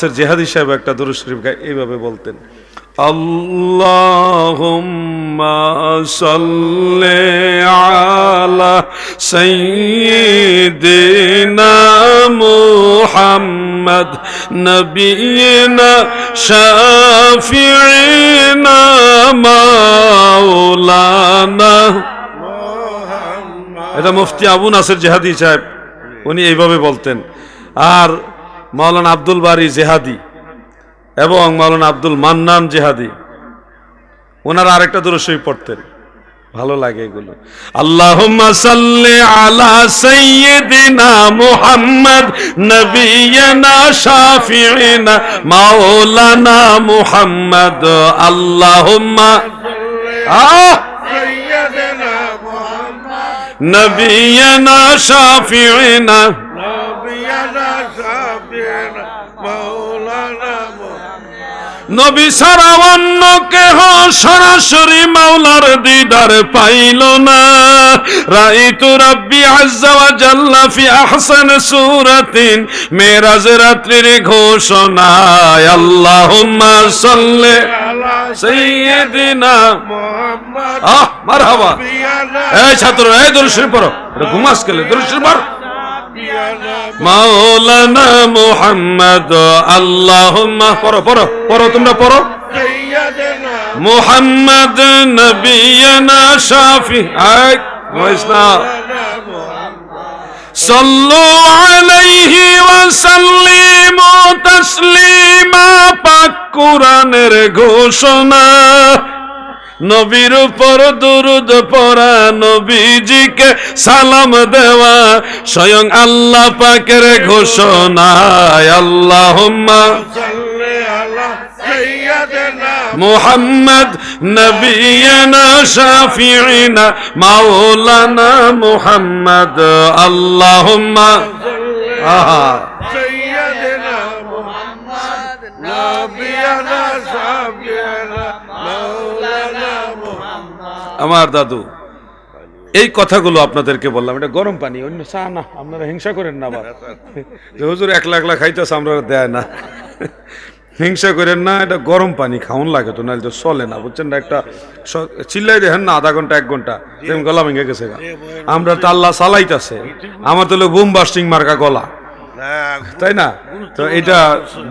নাসের জিহাদি সাহেব একটা দুরূদ শরীফ গায়, এইভাবে বলতেন, আল্লাহুম্মা সাল্লি আলা সাইয়্যিদিনা মুহাম্মদ নবিয়িনা শাফিঈনা মাওলানা। এটা মুফতি আবু নাসের জিহাদি সাহেব, উনি এইভাবে বলতেন। আর মাওলানা আব্দুল বারী জিহাদি এবং মাওলানা আব্দুল মান্নান জিহাদি, ওনারা আরেকটা দুরূদ শরীফ পড়তেন, ভালো লাগে এগুলো। আল্লাহুম্মা সাল্লি আলা সাইয়্যিদিনা মুহাম্মদ নবিয়িনা শাফিঈনা মাওলানা মুহাম্মদ। আল্লাহুম্মা সাইয়্যিদিনা মুহাম্মদ নবিয়িনা শাফিঈনা নবী ছাড়া অন্য কেহ সরাসরি মাওলার দিদার পাইল না। রাইতু রাব্বি আযজা ওয়া জাল্লা ফি আহসানি সূরাতিন, মেরাজ রাত্রির ঘোষণা। আল্লাহুম্মা সাল্লি আলা সাইয়্যিদিনা মুহাম্মদ। মারহাবা। এই ছাত্র, এই দুরূদ শরীফ পড়ো, এটা ঘুমাস গেলে দুরূদ শরীফ পড়ো। মাওলানা মুহাম্মদ। আল্লাহুম্মা পড়ো পড়ো পড়ো, তোমরা পড়ো। মুহাম্মদ নবিয়িনা শাফিঈনা সাল্লু আলাইহি ওয়া সাল্লিমু তাসলিমা। পাক কুরআনের ঘোষণা, নবীর উপর দুরূদ পড়া, নবীজিকে সালাম দেওয়া, স্বয়ং আল্লাহ পাকের ঘোষণা। আল্লাহুম্মা সাল্লি আলা সাইয়্যিদিনা মুহাম্মদ নবিয়িনা শাফিঈনা মাওলানা মুহাম্মদ। আল্লাহুম্মা সাইয়্যিদিনা মুহাম্মদ নবিয়িনা শাফিঈনা মাওলানা মুহাম্মদ। আমার দাদু এই কথাগুলো আপনাদেরকে বললাম, এটা গরম পানি, অন্য চা না, আপনারা হিংসা করেন না। আবার যে হুজুর একলা একলা খাইতেছে, আমরা দেয় না, হিংসা করেন না। এটা গরম পানি খাওয়ান লাগে তো, নাহলে তো চলে না, বুঝছেন না। একটা চিল্লাই দেখেন না, আধা ঘন্টা 1 ঘন্টা গলা ভেঙে গেছে। আমরা তো আল্লাহ চালাইতেছে, আমার তো বুম বাস্টিং মার্কা গলা, তাই না? তো এটা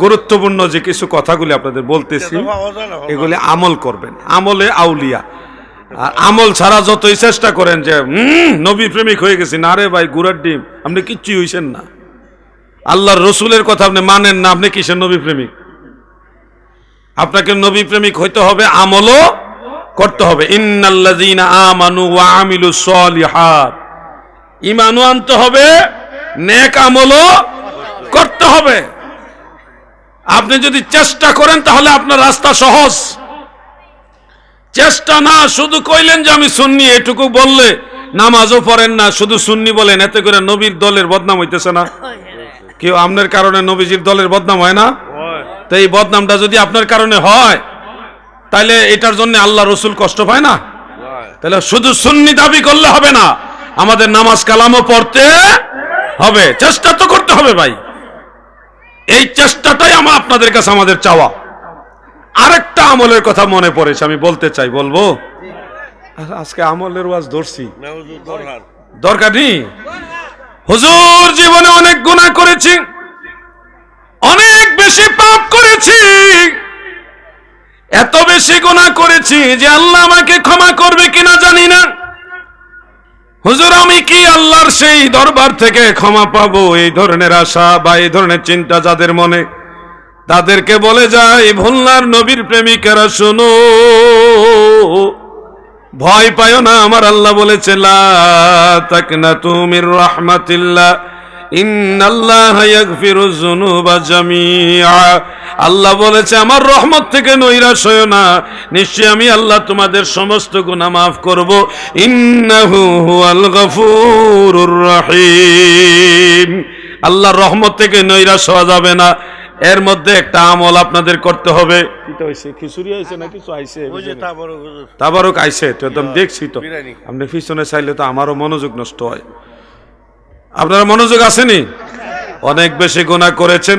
গুরুত্বপূর্ণ যে কিছু কথাগুলি আপনাদের বলতেছি, এগুলি আমল করবেন, আমলে আউলিয়া। আর আমল ছাড়া যতই চেষ্টা করেন যে নবী প্রেমিক হয়ে গেছি, না রে ভাই, গুড়ার ডিম, আপনি কিচ্ছুই হইছেন না। আল্লাহর রসুলের কথা আপনি মানেন না, আপনি কিসের নবী প্রেমিক? আপনাকে নবী প্রেমিক হইতে হবে, আমলও করতে হবে। ইন্নাল্লাযীনা আমানু ওয়া আমিলুস সলিহাত, ঈমানও আনতে হবে, নেক আমলও করতে হবে। আপনি যদি চেষ্টা করেন তাহলে আপনার রাস্তা সহজ। চেষ্টা না, শুধু কইলেন যে আমি সুন্নি, এটুকু বললে নামাজও পড়েন না, শুধু সুন্নি বলেন, এতে করে নবীর দলের বদনাম হইতেছে না? কেউ আপনার কারণে নবীজির দলের বদনাম হয় না? তো এই বদনামটা যদি আপনার কারণে হয়, তাহলে এটার জন্য আল্লাহ রসুল কষ্ট পায় না? তাহলে শুধু সুন্নি দাবি করলে হবে না, আমাদের নামাজ কালামও পড়তে হবে, চেষ্টা তো করতে হবে ভাই। এই চেষ্টাটাই আপনাদের কাছে আমাদের চাওয়া। আরেকটা আমলের কথা মনে পড়েছে, আমি বলতে চাই, বলবো? আজকে আমলের ওয়াজ ধরছি, দরকার নেই। হুজুর জীবনে অনেক গুনাহ করেছি, অনেক বেশি পাপ করেছি, এত বেশি গুনাহ করেছি যে আল্লাহ আমাকে ক্ষমা করবে কিনা জানি না। হুজুর আমি কি আল্লাহর সেই দরবার থেকে ক্ষমা পাবো? এই ধরনের আশা বা এই ধরনের চিন্তা যাদের মনে, তাদেরকে বলে যায়, ভুল্লার নবীর প্রেমিকেরা শোনো, ভয় পায় না। আমার আল্লাহ বলেছে, লা তাকনাতু মির রাহমাতিল্লাহ ইন্নাল্লাহা ইয়াগফিরুয যুনুবা জামিআ। আল্লাহ বলেছে, আমার রহমত থেকে নৈরাশ হয়ো না, নিশ্চয়ই আমি আল্লাহ তোমাদের সমস্ত গুনাহ মাফ করব। ইন্নাহু হুয়াল গফুরুর রহিম। আল্লাহর রহমত থেকে নৈরাশ হওয়া যাবে না। এর মধ্যে একটা আমল আপনাদের করতে হবে। কিটা হইছে? খিচুড়ি হইছে না কিছু আইছে? ওই যে তাবারক আইছে তো, একদম দেখছি তো। আপনি পিছনে চাইলে তো আমারও মনোযোগ নষ্ট হয়। আপনারা মনোযোগ আসেনি? অনেক বেশি গুনাহ করেছেন,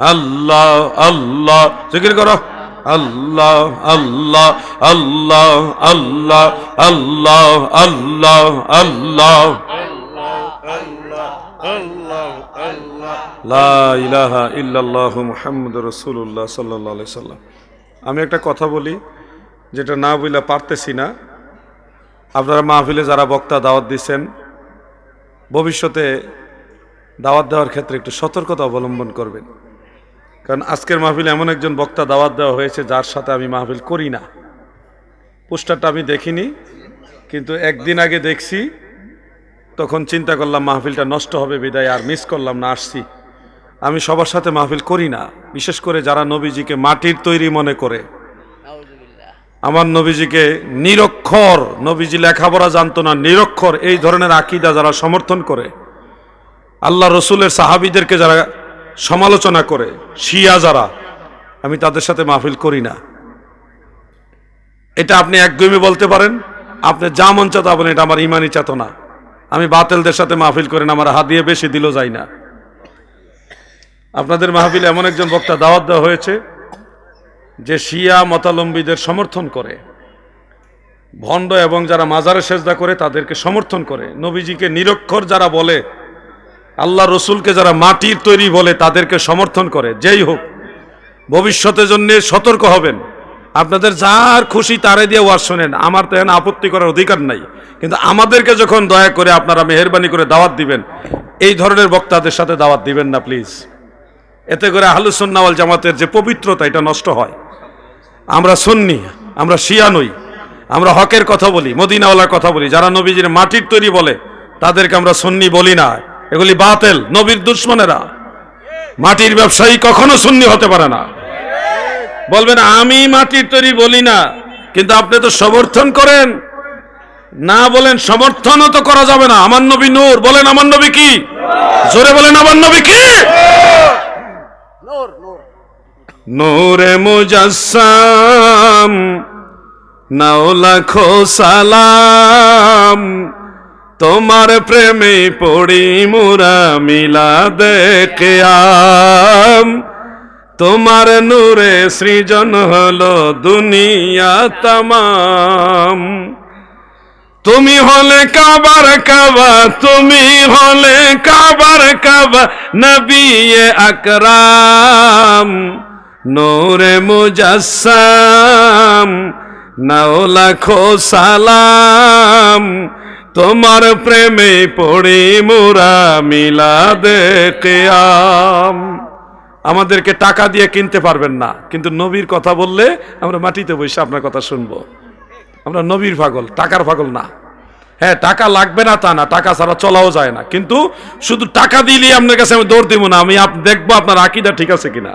আল্লাহ আল্লাহ, জিকির করো আল্লাহ আল্লাহ আল্লাহ আল্লাহ আল্লাহ আল্লাহ আল্লাহ লা ইলাহা ইল্লাল্লাহু মুহাম্মাদুর রাসূলুল্লাহ সাল্লাল্লাহু আলাইহি সাল্লাম। আমি একটা কথা বলি, যেটা না বলে পারতেছি না। আপনারা মাহফিলে যারা বক্তা দাওয়াত দিচ্ছেন, ভবিষ্যতে দাওয়াত দেওয়ার ক্ষেত্রে একটু সতর্কতা অবলম্বন করবেন। কারণ আজকের মাহফিলে এমন একজন বক্তা দাওয়াত দেওয়া হয়েছে যার সাথে আমি মাহফিল করি না। পোস্টারটা আমি দেখিনি, কিন্তু একদিন আগে দেখছি, তখন চিন্তা করলাম মাহফিলটা নষ্ট হবে বিদায় আর মিস করলাম না, আসছি। আমি সবার সাথে মাহফিল করি না, বিশেষ করে যারা নবীজিকে মাটির তৈরি মনে করে। আমার নবীজিকে নিরক্ষর, নবীজি লেখাপড়া জানতো না, নিরক্ষর, এই ধরনের আকীদা যারা সমর্থন করে, আল্লাহ রসুলের সাহাবীদেরকে যারা সমালোচনা করে, শিয়া যারা, আমি তাদের সাথে মাহফিল করি না। এটা আপনি একদমই বলতে পারেন, আপনি যা মন চাতা বলেন, এটা আমার ইমানি চেতনা। আমি বাতিলদের সাথে মাহফিল করি না, আমার হাত দিয়ে বেশি দিল যায় না। আপনাদের মাহফিলে এমন একজন বক্তা দাওয়াত দেওয়া হয়েছে যে শিয়া মতালম্বীদের সমর্থন করে, ভণ্ড এবং যারা মাজারে সেজদা করে তাদেরকে সমর্থন করে, নবীজিকে নিরক্ষর যারা বলে, আল্লাহ রসুলকে যারা মাটির তৈরি বলে তাদেরকে সমর্থন করে। যেই হোক, ভবিষ্যতের জন্য সতর্ক হবেন। আপনাদের যার খুশি তারে দিয়ে ওয়াজ শোনেন, আমার তো এখানে আপত্তি করার অধিকার নাই, কিন্তু আমাদেরকে যখন দয়া করে আপনারা মেহেরবানি করে দাওয়াত দিবেন, এই ধরনের বক্তাদের সাথে দাওয়াত দিবেন না প্লিজ। এতে করে আহলুস সুন্নাহ ওয়াল জামাতের যে পবিত্রতা, এটা নষ্ট হয়। আমরা সুন্নি, আমরা শিয়া নই, আমরা হকের কথা বলি, মদিনাওয়ালার কথা বলি। যারা নবীজির মাটির তৈরি বলে তাদেরকে আমরা সুন্নি বলি না, এগুলি বাতিল, নবীর দুশমনেরা। মাটির ব্যবসায়ী কখনো সুন্নি হতে পারে না। বলবেন আমি মাটির তৈরি বলি না, কিন্তু আপনি তো সমর্থন করেন না। বলেন সমর্থনও তো করা যাবে না। আমার নবী নূর, বলেন আমার নবী কি? জোরে বলেন আমার নবী কি? নূরে মুজাসসাম, নাও লাখো সালাম, তোমার প্রেমে পড়ি মোরা মিলাদে কিয়াম। তোমার নূরে সৃজন হলো দুনিয়া তামাম। তুমি হলে কাবার কাবা, তুমি হলে কাবার কাবা, নবী আকরাম। নূরে মুজাসসাম, নাও লাখো সালাম, তোমার প্রেমে পড়ি মোরা মিলাদে কিয়াম। আমাদেরকে টাকা দিয়ে কিনতে পারবেন না, কিন্তু নবীর কথা বললে আমরা মাটিতে বসে আপনার কথা শুনবো। আমরা নবীর পাগল, টাকার পাগল না। হ্যাঁ, টাকা লাগবে না তা না, টাকা ছাড়া চলাও যায় না, কিন্তু শুধু টাকা দিলে আপনার কাছে আমি দৌড় দিব না। আমি দেখবো আপনার আকীদা ঠিক আছে কিনা।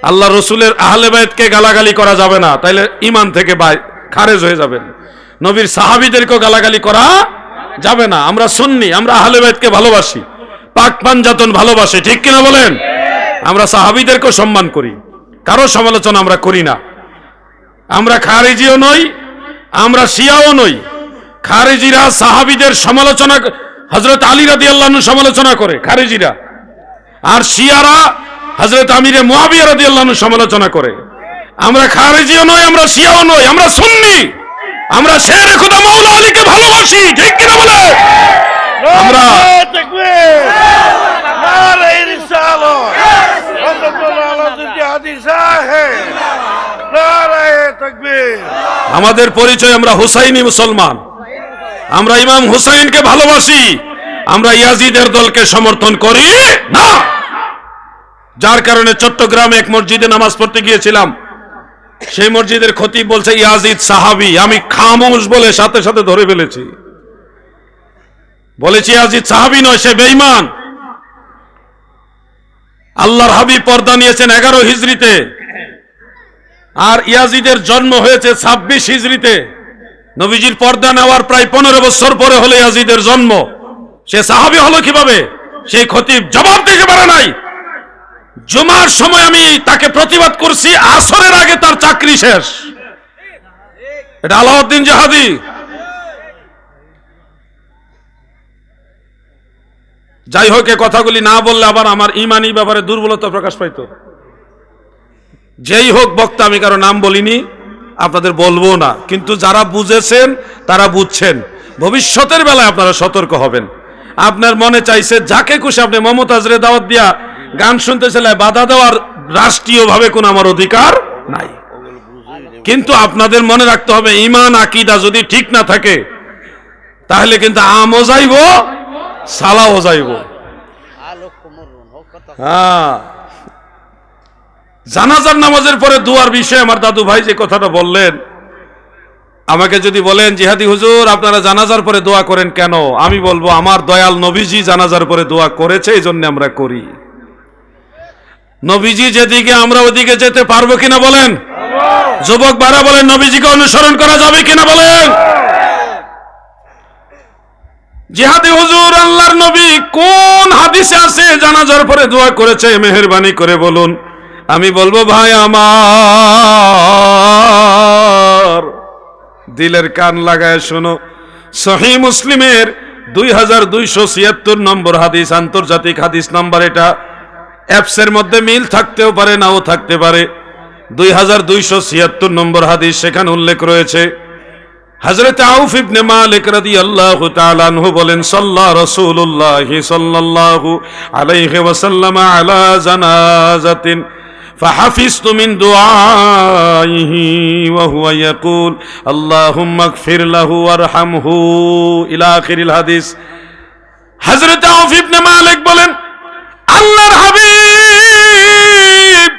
আল্লাহ রসুলের আহলে বাইতকে গালাগালি করা যাবে না, তাইলে ইমান থেকে খারেজ হয়ে যাবেন। নবীর সাহাবীদেরকেও গালাগালি করা যাবে না। আমরা সুন্নি, আমরা আহলে বাইতকে ভালোবাসি, পাক পাঞ্জাতন ভালোবাসি, ঠিক কিনা বলেন? আমরা সাহাবীদেরকেও সম্মান করি, কারো সমালোচনা আমরা করি না। আমরা খারিজিও নই, আমরা শিয়াও নই। খারিজিরা সাহাবীদের সমালোচনা, হযরত আলী রাদিয়াল্লাহু আনহু সমালোচনা করে খারিজিরা, আর শিয়ারা হযরত আমিরে মুয়াবিয়া রাদিয়াল্লাহু আনহু সমালোচনা করে। আমরা খারিজিও নই, আমরা শিয়াও নই, আমরা সুন্নি। আমরা শেরে খোদা মাওলা আলীকে ভালোবাসি, ঠিক কিনা বলে? আমরা তাকবীর, নারে রিসালাত, আমাদের পরিচয় আমরা হুসাইনি মুসলমান। আমরা ইমাম হুসাইনকে ভালোবাসি, আমরা ইয়াজিদের দলকে সমর্থন করি না। যার কারণে চট্টগ্রামে এক মসজিদে নামাজ পড়তে গিয়েছিলাম, সেই মসজিদের খতিব বলছে ইয়াজিদ সাহাবী। আমি খামোশ বলে সাথে সাথে ধরে ফেলেছি, বলেছি ইয়াজিদ সাহাবী নয়, সে বেঈমান। আল্লাহর হাবিব পর্দা নিয়েছেন 11 হিজরিতে, আর ইয়াজিদের জন্ম হয়েছে 26 হিজরিতে। নবীজির পর্দা নেওয়ার প্রায় 15 বছর পরে হলো ইয়াজিদের জন্ম। সে সাহাবী হলো কিভাবে? সেই খতিব জবাব দিতে পারে নাই। জুমার সময় আমি তাকে প্রতিবাদ করছি, আসরের আগে তার চাকরি শেষ। এটা আলাউদ্দিন জাহাদি। যাই হোক, এ কথাগুলি না বললে আবার আমার ইমানি ব্যাপারে দুর্বলতা প্রকাশ পাইত। যেই হোক বক্তা, আমি কারো নাম বলিনি, আপনাদের বলবো না, কিন্তু যারা বুঝেছেন তারা বুঝছেন। ভবিষ্যতের বেলায় আপনারা সতর্ক হবেন। আপনার মনে চাইছে যাকে খুশি আপনি মমতাজরে দাওয়াত দিয়া গান শুনতে চাইলে বাধা দেওয়ার রাষ্ট্রীয়ভাবে কোনো আমার অধিকার নাই। কিন্তু আপনাদের মনে রাখতে হবে, ঈমান আকীদা যদি ঠিক না থাকে তাহলে কিন্তু আমও যাইব, সালাও যাইব। হ্যাঁ, জানাজার নামাজের পরে দোয়ার বিষয়ে আমার দাদু ভাই যে কথাটা বললেন, আমাকে যদি বলেন জিহাদি হুজুর আপনারা জানাজার পরে দোয়া করেন কেন, আমি বলবো আমার দয়াল নবীজি জানাজার পরে দোয়া করেছে, এই জন্য আমরা করি। নবীজি যেদিকে আমরা ওদিকে যেতে পারবো কিনা বলেন? যুবক ভাইরা বলেন, নবীজিকে অনুসরণ করা যাবে কিনা বলেন? জিহাদি হুজুর আল্লাহর নবী কোন হাদিসে আছে জানাজার পরে দোয়া করেছে? মেহেরবানি করে বলুন। আমি বলবো ভাই আমার, দিলের কান লাগায় শোনো, সহিহ মুসলিমের 2276 নম্বর হাদিস, আন্তর্জাতিক হাদিস নাম্বার। এটা অ্যাপসের মধ্যে মিল থাকতেও পারে, নাও থাকতে পারে। 2276 নম্বর হাদিস, সেখানে উল্লেখ রয়েছে হযরত আউফ ইবনে মালিক রাদিয়াল্লাহু তাআলা আনহু বলেন, সাল্লা রাসূলুল্লাহ সাল্লাল্লাহু আলাইহি ওয়াসাল্লাম আলা জানাজাতিন فحفظت من دعائه وهو يقول اللهم اغفر له وارحمه الى اخر الحديث। হযরত আউফ ইবনে মালিক বলেন, আল্লাহর হাবিব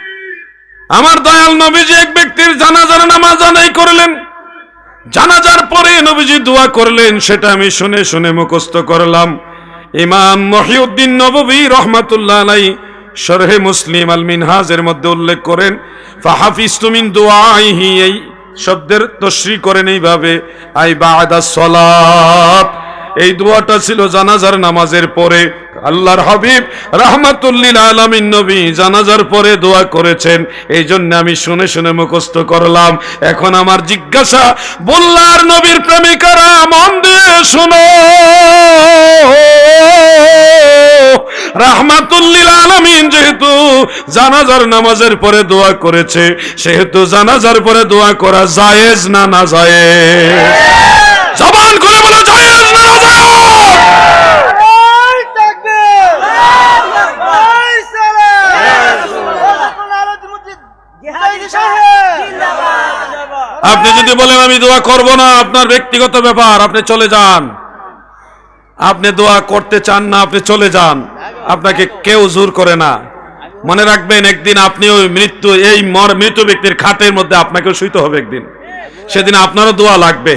আমার দয়াল নবীজি এক ব্যক্তির জানাজার নামাজ আদায় করলেন, জানাজার পরে নবীজি দোয়া করলেন, সেটা আমি শুনে শুনে মুখস্থ করলাম। ইমাম মহিউদ্দিন নববী রাহমাতুল্লাহ আলাইহি শরহে মুসলিম আল মিনহাজের মধ্যে উল্লেখ করেন, ফাহাফিজতু মিন দুআইহি, এই শব্দের তশরিহ করেন এইভাবে, আই বাদা সালাত। এই দোয়াটা ছিল জানাজার নামাজের পরে। আল্লাহর হাবিব রাহমাতুল লিল আলামিন নবী জানাজার পরে দোয়া করেছেন, এই জন্য আমি শুনে শুনে মুখস্থ করলাম। এখন আমার জিজ্ঞাসা, বল্লার নবীর প্রেমিকারা মন দিয়ে শুনো, রাহমাতুল লিল আলামিন যেহেতু জানাজার নামাজের পরে দোয়া করেছে, সেহেতু জানাজার পরে দোয়া করা জায়েজ না নাজায়েজ? জবান করে বলো, জায়েজ না নাজায়েজ? আপনি যদি বলেন আমি দোয়া করব না, আপনার ব্যক্তিগত ব্যাপার, আপনি চলে যান। আপনি দোয়া করতে চান না, আপনি চলে যান, আপনাকে কেউ জোর করে না। মনে রাখবেন, একদিন আপনি ওই মৃত ব্যক্তির খাটের মধ্যে আপনাকেও শুইতে হবে একদিন, সেদিন আপনারও দোয়া লাগবে।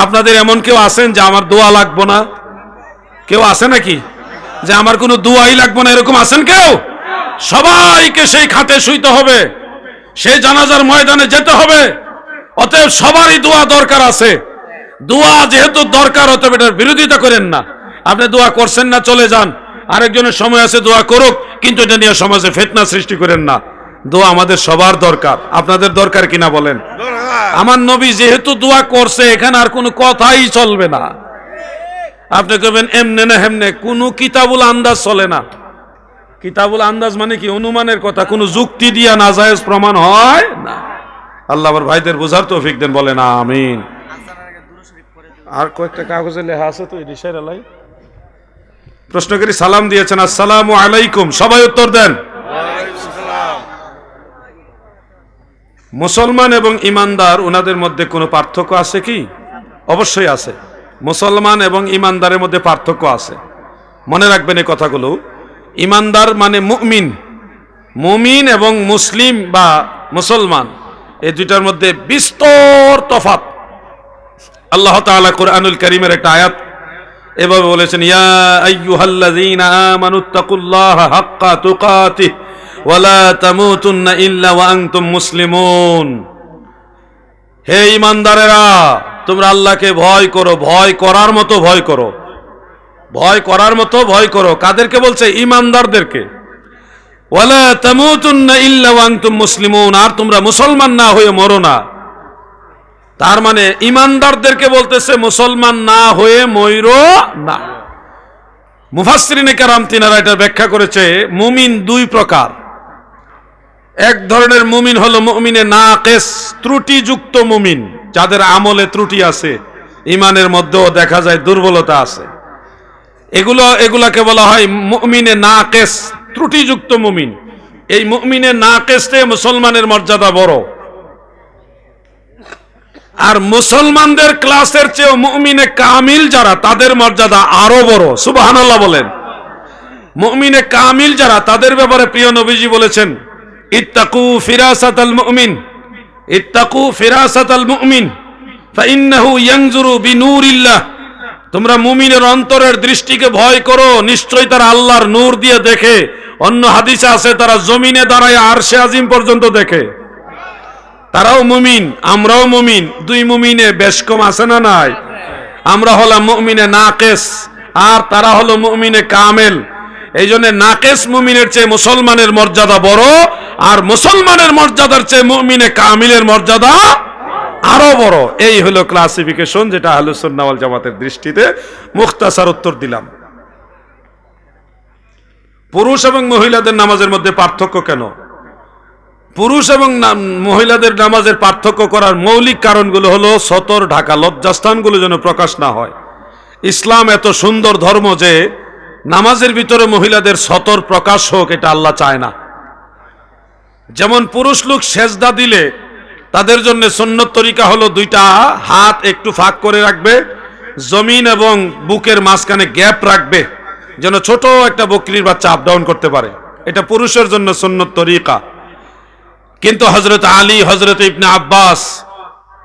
আপনাদের এমন কেউ আছেন যে আমার দোয়া লাগবো না? কেউ আছে নাকি যে আমার কোনো দোয়াই লাগবো না? এরকম আছেন কেউ? সবাইকে সেই খাটে শুইতে হবে, সেই জানাজার ময়দানে যেতে হবে। অতএব সবারই দোয়া দরকার আছে। দোয়া যেহেতু দরকার, অতএব এটার বিরোধিতা করেন না। আপনি দোয়া করছেন না, চলে যান। আরেকজনের সময় আছে, দোয়া করুক, কিন্তু এটা নিয়ে সমাজে ফিতনা সৃষ্টি করেন না। দোয়া আমাদের সবার দরকার। আপনাদের দরকার কিনা বলেন? আমার নবী যেহেতু দোয়া করছে, এখানে আর কোনো কথাই চলবে না। আপনি কবেন এমনে না হেমনে, কোনো কিতাবুল আন্দাজ চলে না। কিতাবুল আন্দাজ মানে কি? অনুমানের কথা, কোনো যুক্তি দিয়া নাজায়েজ প্রমাণ হয় না। আল্লাহ আমার ভাইদের বোঝার তৌফিক দেন, বলেন আমিন। আর কয়েকটা কাগজে লেখা আছে তো, রিসার আলাই প্রশ্নকারী সালাম দিয়েছেন, আসসালামু আলাইকুম, সবাই উত্তর দেন। মুসলমান এবং ইমানদার, ওনাদের মধ্যে কোনো পার্থক্য আছে কি? অবশ্যই আছে। মুসলমান এবং ইমানদারের মধ্যে পার্থক্য আছে। মনে রাখবেন এই কথাগুলো। ইমানদার মানে মুমিন, মুমিন এবং মুসলিম বা মুসলমান, এই দুইটার মধ্যে বিস্তর তফাৎ। আল্লাহ তাআলা কুরআনুল কারীমের একটা আয়াত এভাবে বলেছেন, ইয়া আইয়ুহাল্লাযীনা আমানুত্তাকুল্লাহা হাক্কা তুকাতিহি ওয়া লা তামুতুন্না ইল্লা ওয়া আনতুম মুসলিমুন। হে ঈমানদারেরা, তোমরা আল্লাহকে ভয় করো, ভয় করার মতো ভয় করো, ভয় করার মতো ভয় করো। কাদেরকে বলছে? ঈমানদারদেরকে। ওয়া লা তামুতুন্না ইল্লা ওয়া আনতুম মুসলিমুন, আর তোমরা মুসলমান না হয়ে মরো না। তার মানে ঈমানদারদেরকে বলতেছে মুসলমান না হয়ে মইরো না। মুফাসসিরিনে কেরাম তিনারা এটা ব্যাখ্যা করেছে, মুমিন দুই প্রকার। এক ধরনের মুমিন হলো মুমিনে নাকিস, ত্রুটিযুক্ত মুমিন, যাদের আমলে ত্রুটি আছে, ইমানের মধ্যেও দেখা যায় দুর্বলতা আছে। এগুলাকে বলা হয় মুমিনে নাকিস, ত্রুটিযুক্ত মুমিন। এই মুমিনে নাকিসে মুসলমানের মর্যাদা বড়, আর মুসলমানদের ক্লাসের চেয়ে মুমিনে কামিল যারা, তাদের মর্যাদা আরো বড়। সুবহানাল্লাহ বলেন। মুমিনে কামিল যারা, তাদের ব্যাপারে প্রিয় নবীজি বলেছেন, ইত্তাকু ফিরাসাতাল মুমিন, ইত্তাকু ফিরাসাতাল মুমিন ফাইন্নাহু ইয়ানজুরু বিনূরিল্লাহ। তোমরা মুমিনের অন্তরের দৃষ্টিকে ভয় করো, নিশ্চয়ই তারা আল্লাহর নূর দিয়ে দেখে। অন্য হাদিসে আছে তারা জমিনে দাঁড়ায় আরশে আজিম পর্যন্ত দেখে। তারাও মুমিন, আমরাও মুমিন, দুই মুমিনে বেশ কম আছে না নাই? আমরা হলাম মুমিনে নাকিস আর তারা হলো মুমিনে কামেল। এই জন্য নাকিস মুমিনের চেয়ে মুসলমানের মর্যাদা বড়, আর মুসলমানের মর্যাদার চেয়ে মুমিনে কামিলের মর্যাদা আরো বড়। এই হলো ক্লাসিফিকেশন, যেটা আহলুস সুন্নাহ ওয়াল জামাতের দৃষ্টিতে। মুখতাসার উত্তর দিলাম। পুরুষ এবং মহিলাদের নামাজের মধ্যে পার্থক্য কেন? পুরুষ এবং মহিলাদের নামাজের পার্থক্য করার মৌলিক কারণগুলো হলো সতর ঢাকা, লজ্জাস্থানগুলো যেন প্রকাশ না হয়। ইসলাম এত সুন্দর ধর্ম যে নামাজের ভিতরে মহিলাদের সতর প্রকাশ হোক, এটা আল্লাহ চায় না। যেমন পুরুষ লোক সেজদা দিলে তাদের জন্য সুন্নত তরিকা হলো দুইটা হাত একটু ফাঁক করে রাখবে, জমিন এবং বুকের মাঝখানে গ্যাপ রাখবে, যেন ছোট একটা বকরির বাচ্চা আপ ডাউন করতে পারে। এটা পুরুষের জন্য সুন্নত তরিকা। কিন্তু হযরত আলী, হযরত ইবনে আব্বাস,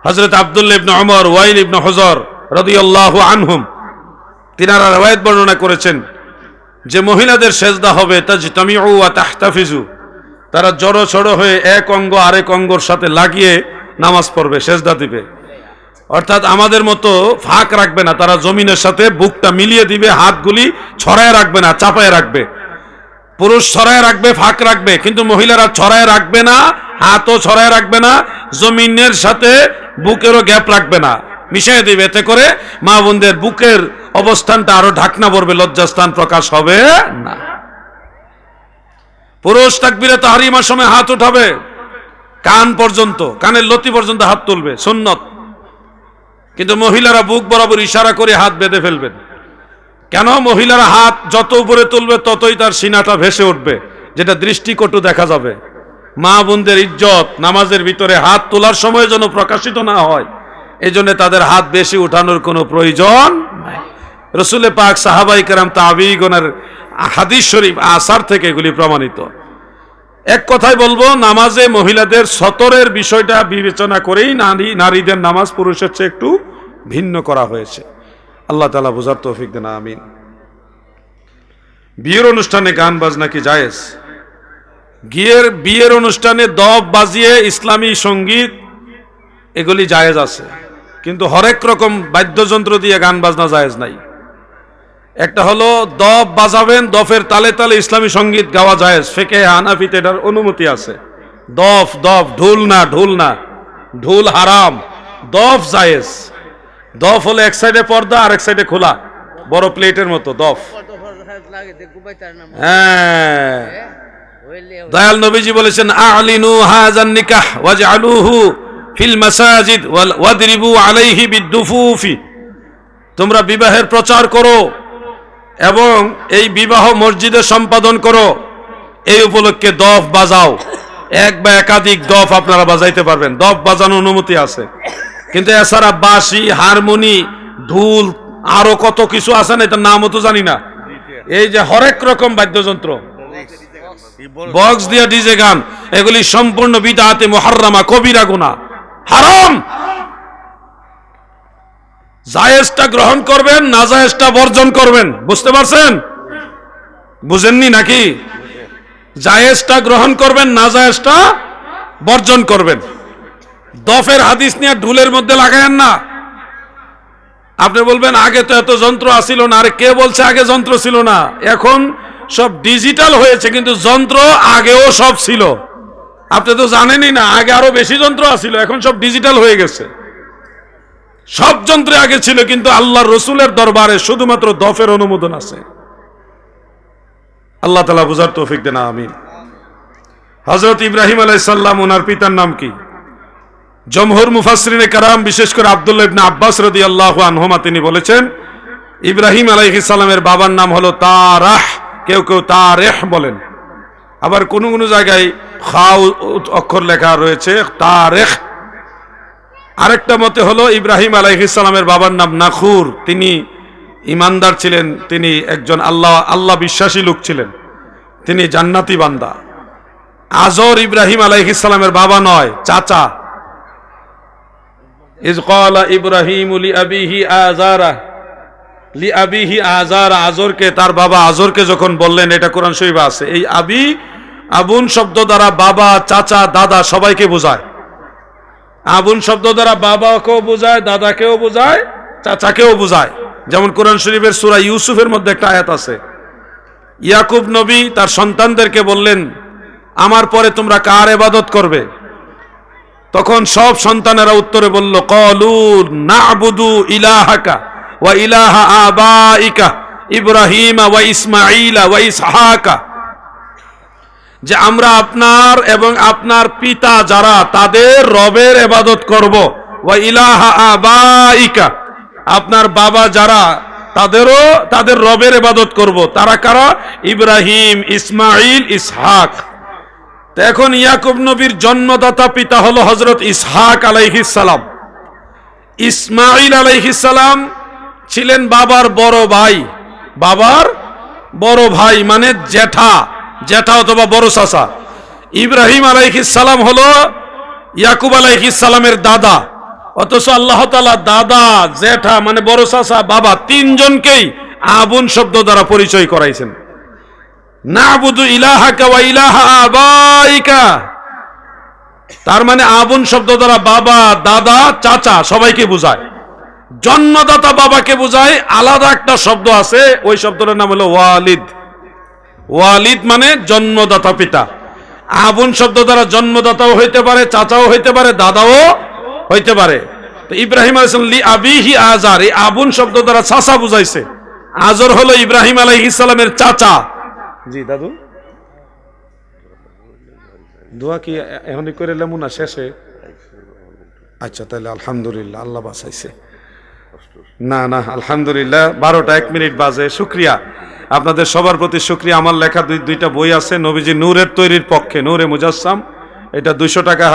হযরত আব্দুল্লাহ ইবনে ওমর, ওয়াইল ইবনে হুজর রাদিয়াল্লাহু আনহুম, তিনারা রওয়ায়াত বর্ণনা করেছেন যে মহিলাদের সেজদা হবে তাজতামিউ ওয়া তাহতাফিজু, তারা জড়ো ছড়ো হয়ে এক অঙ্গ আরেক অঙ্গর সাথে লাগিয়ে নামাজ পড়বে, সেজদা দিবে। অর্থাৎ আমাদের মতো ফাঁক রাখবে না, তারা জমিনের সাথে বুকটা মিলিয়ে দিবে, হাতগুলি ছড়ায় রাখবে না, চাপায় রাখবে। পুরুষ ছড়ায় রাখবে, ফাঁক রাখবে, কিন্তু মহিলারা ছড়ায় রাখবে না, হাতও ছড়ায় রাখবে না, জমিনের সাথে বুকেরও গ্যাপ রাখবে না, মিশিয়ে দিবে। এতে করে মা বোনদের বুকের অবস্থানটা আরো ঢাকনা পড়বে, লজ্জাস্থান প্রকাশ হবে না। পুরুষ তাকবীরে তাহরিমার সময় হাত উঠাবে, কান পর্যন্ত, কানের লতি পর্যন্ত হাত তুলবে, সুন্নত। কিন্তু মহিলারা বুক বরাবর ইশারা করে হাত বেঁধে ফেলবেন। কেন? মহিলারা হাত যত উপরে তুলবে ততই তার সিনাটা ভেসে উঠবে, যেটা দৃষ্টিকটু দেখা যাবে। মা বোনদের ইজ্জত নামাজের ভিতরে হাত তোলার সময় যেন প্রকাশিত না হয়, এই জন্য তাদের হাত বেশি উঠানোর কোনো প্রয়োজন নাই। রাসূল পাক, সাহাবায়ে কেরাম, তাবিঈগণের হাদিস শরীফ, আসার থেকে এগুলি প্রমাণিত। এক কথায় বলবো, নামাজে মহিলাদের সতরের বিষয়টা বিবেচনা করেই নারীদের নামাজ পুরুষের চেয়ে একটু ভিন্ন করা হয়েছে। আল্লাহ তাআলা বুঝার তৌফিক দেন, আমিন। বিয়ের অনুষ্ঠানে গান বাজনা কি জায়েজ? বিয়ের অনুষ্ঠানে দফ বাজিয়ে ইসলামী সঙ্গীত এগুলি জায়েজ আছে, কিন্তু হরেক রকম বাদ্যযন্ত্র দিয়ে গান বাজনা জায়েজ নাই। একটা হলো দফ বাজাবেন, দফের তালে তালে ইসলামী সঙ্গীত গাওয়া জায়েজ, ফিকহে হানাফিতে এটার অনুমতি আছে। দফ, ঢোল না, ঢোল হারাম, দফ জায়েজ। দফ হলো এক সাইডে পর্দা আর এক সাইডে খোলা, বড় প্লেটের মতো দফ। হ্যাঁ, দয়াল নবীজি বলেছেন, আ'লিনু হাযান নিকাহ ওয়াজআলুহু ফিল মাসাজিদ ওয়াদরিবু আলাইহি বিদ্দুফুফি। তোমরা বিবাহের প্রচার করো এবং এই বিবাহ মসজিদে সম্পাদন করো, এই উপলক্ষে দফ বাজাও। এক বা একাধিক দফ আপনারা বাজাইতে পারবেন, দফ বাজানোর অনুমতি আছে। কিন্তু এছাড়া বাঁশি, হারমোনি, ঢোল, আরো কত কিছু আছে না, এটার নামও তো জানি না। এই যে হরেক রকম বাদ্যযন্ত্র, বক্স দিয়ে ডিজে গান, এগুলি সম্পূর্ণ বিদআতে মুহাররামা, কবিরা গুনাহ, হারাম। জায়েজটা গ্রহণ করবেন, নাজায়েজটা বর্জন করবেন। বুঝতে পারছেন? বুঝেননি নাকি? জায়েজটা গ্রহণ করবেন, নাজায়েজটা বর্জন করবেন। দফের হাদিস নিয়ে ঢুলের মধ্যে লাগায়েন না। আপনি বলবেন আগে তো এত যন্ত্র আসিল না। আরে কে বলছে আগে যন্ত্র ছিল না? এখন সব ডিজিটাল হয়েছে, কিন্তু যন্ত্র আগেও সব ছিল। আপনি তো জানেনই না, আগে আরো বেশি যন্ত্র আসিল, এখন সব ডিজিটাল হয়ে গেছে। সব যন্ত্র আগে ছিল, কিন্তু আল্লাহর রসুলের দরবারে শুধুমাত্র দফের অনুমোদন আছে। আল্লাহ তাআলা বুঝার তৌফিক দেন, আমিন। হযরত ইব্রাহিম আলাইহিস সালাম, ওনার পিতার নাম কি? জমহুর মুফাসসিরিনে কারাম, বিশেষ করে আব্দুল্লাহ ইবনে আব্বাস রাদিয়াল্লাহু আনহুমা, তিনি বলেছেন ইব্রাহিম আলাইহিস সালামের বাবার নাম হলো তারাহ, কেউ কেউ তারেহ বলেন। আবার কোন কোন জায়গায় খা অক্ষর লেখা রয়েছে তারেহ। আরেকটা মতে হলো ইব্রাহিম আলাইহিস সালামের বাবার নাম নাখুর, তিনি ইমানদার ছিলেন, তিনি একজন আল্লাহ বিশ্বাসী লোক ছিলেন, তিনি জান্নাতি বান্দা। আজর ইব্রাহিম আলাইহিস সালামের বাবা নয়, চাচা। ইজ ক্বালা ইব্রাহিম লিআবিহি আযারা, আজরকে, তার বাবা আজরকে যখন বললেন, এটা কোরআন শরীফে আছে। এই আবুন শব্দ দ্বারা বাবা, চাচা, দাদা সবাইকে বোঝায়। আবুন শব্দ দ্বারা বাবাকেও বোঝায়, দাদাকেও বোঝায়, চাচাকেও বোঝায়। যেমন কোরআন শরীফের সূরা ইউসুফের মধ্যে একটা আয়াত আছে, ইয়াকুব নবী তার সন্তানদেরকে বললেন, আমার পরে তোমরা কার ইবাদত করবে? তখন সব সন্তানেরা উত্তরে বলল, ক্বালু না'বুদু ইলাহাকা ওয়া ইলাহা আবাইকা ইব্রাহিম ওয়া ইসমাঈল ওয়া ইসহাকা, যে আমরা আপনার এবং আপনার পিতা যারা তাদের রবের ইবাদত করব। ওয়া ইলাহা আবাইকা, আপনার বাবা যারা তাদের রবের ইবাদত করব। তারা কারা? ইব্রাহিম, ইসমাঈল, ইসহাক। তো এখন ইয়াকুব নবীর জন্মদাতা পিতা হলো হযরত ইসহাক আলাইহিস সালাম। ইসমাঈল আলাইহিস সালাম ছিলেন বাবার বড় ভাই, বাবার বড় ভাই মানে জ্যাঠা অথবা বড় চাচা। ইব্রাহিম আলাইহিস সালাম হলো ইয়াকুব আলাইহিস সালামের দাদা। অথচ আল্লাহ তাআলা দাদা, জ্যাঠা মানে বড় চাচা, বাবা, তিনজনকেই আবুন শব্দ দ্বারা পরিচয় করাইছেন। না'বুদু ইলাহাকা ওয়া ইলাহা আবাইকা, তার মানে আবুন শব্দ দ্বারা বাবা, দাদা, চাচা সবাইকে বোঝায়। জন্মদাতা বাবাকে বোঝায় আলাদা একটা শব্দ আছে, ওই শব্দটার নাম হলো ওয়ালিদ। ওয়ালিদ মানে জন্মদাতা পিতা। আবুন শব্দ দ্বারা জন্মদাতাও হইতে পারে, চাচাও হইতে পারে, দাদাও হইতে পারে। তো ইব্রাহিম আলাইহিস সালাম লি আবিহি আজার, এই আবুন শব্দ দ্বারা চাচা বুঝাইছে। আজর হলো ইব্রাহিম আলাইহিস সালামের চাচা। জি দাদু, দোয়া কি এখনই করে লেমু না শেষে? আচ্ছা তাহলে আলহামদুলিল্লাহ, আল্লাহ বাঁচাইছে। না আলহামদুলিল্লাহ, 12টা 1 মিনিট বাজে। শুকরিয়া আপনাদের সবার প্রতি, শুকরিয়া। আমার লেখা দুইটা বই আছে, নবীজি নূরের তৈরির পক্ষে, নূরে মুজাসসাম, এটা 200 টাকা।